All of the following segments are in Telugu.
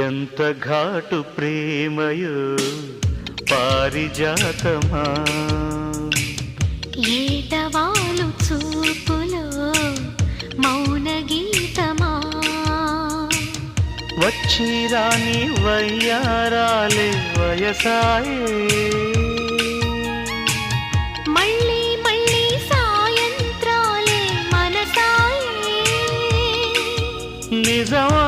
ఎంత ఘాటు ప్రేమయో పారిజాతమా, ఏటవాలు చూపులో మౌన గీతమా, వచ్చి రాని వయ్యారాలే వయసాయే, మళ్ళీ మళ్ళీ సాయంత్రాలే మనసాయే. నిజమా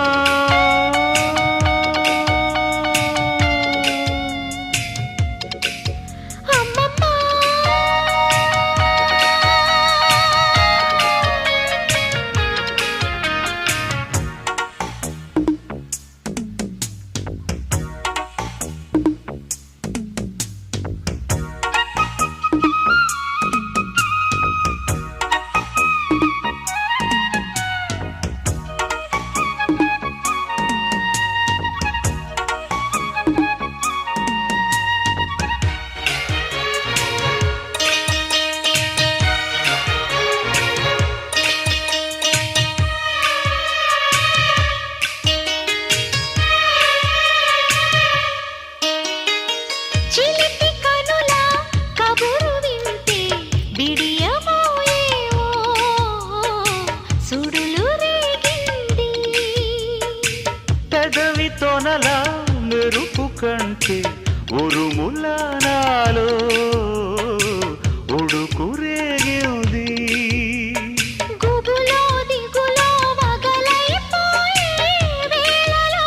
తొనల మెరుపు కంటే ఉరుముల నాలో ఉడుకు రేగింది, గుబులో దిగులో వగలైపోయే వేళలో,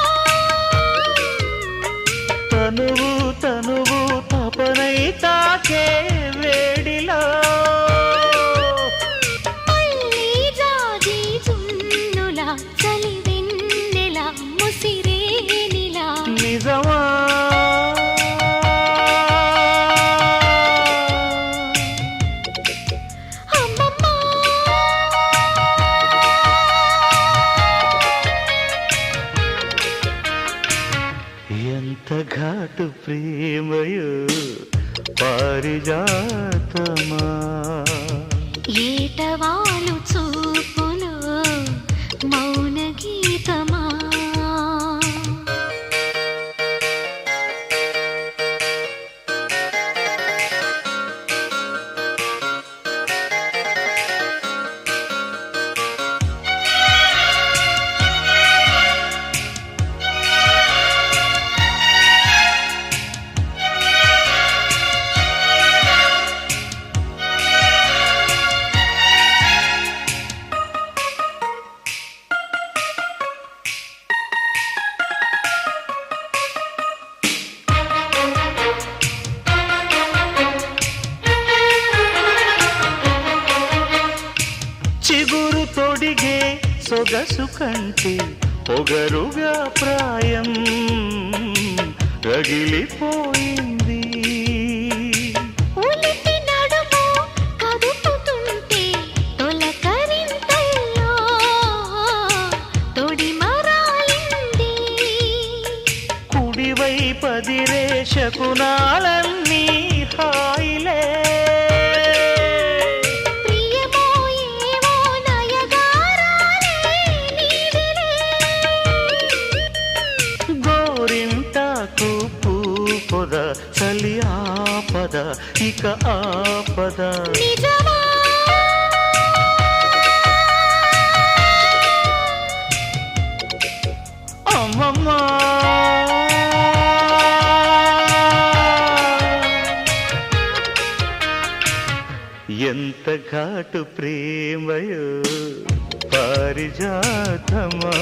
తనువు తనువు తపనై తాకే వేడిలో, మళ్ళీ జాజి చున్నుల చలి వెన్నెల ముసిరేనిలా. నిజమా అమ్మమ్మా ఎంత ఘాటు ప్రేమయో పారిజాతమా, ఏటవాలు చూపులో మౌన గీతమా. చిగురు తొడిగే సొగసు కంటే పొగరుగా ప్రాయం రగిలిపోయింది, ఉలిపి నడుము కదుపుతుంటే తొలకరింతల్లో తొడి మరాలింది, కుడివై పదిరే శకునాలన్నీ హాయిలే, గోరింటాకు పూపొద చలి ఆపద ఇక ఆపద. నిజమా అమ్మమ్మా ఎంత ఘాటు ప్రేమయో పారిజాతమా.